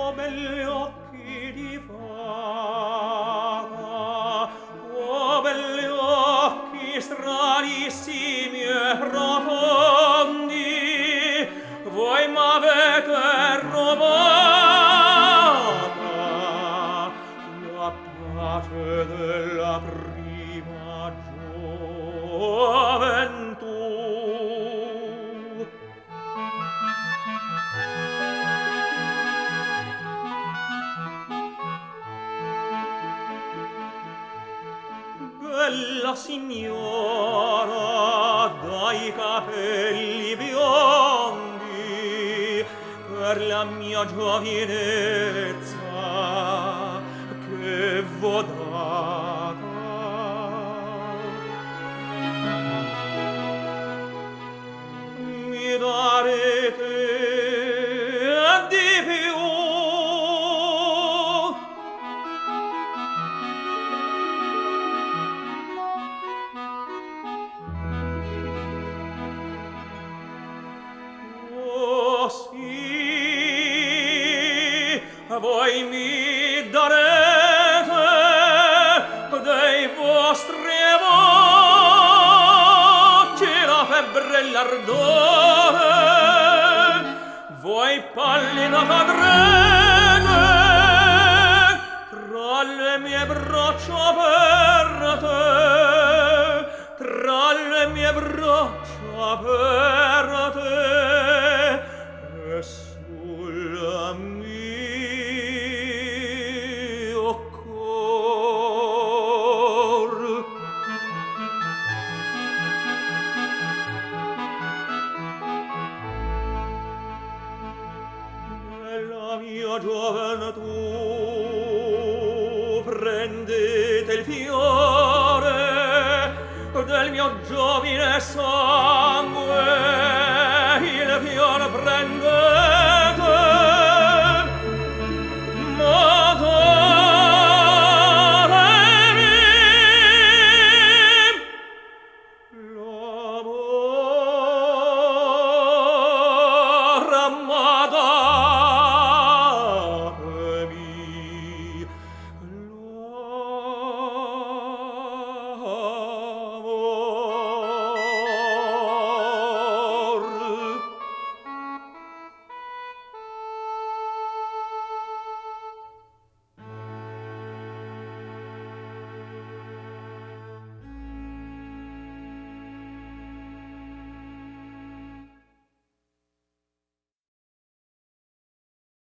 Oh, belli occhi di fata, oh, belli occhi stranissimi e profondi, voi m'avete rubata la pace della prima gioventù. Bella signora dai capelli biondi, per la mia giovinezza che v'ho data, mi darete di più. Oh sì, voi mi darete dei vostri occhi la febbre e l'ardore, voi pallida cadrete tra le mie braccia aperte, tra le mie braccia aperte, e sul mio cor. Nella mia gioventù prendete il fiore del mio giovine sangue,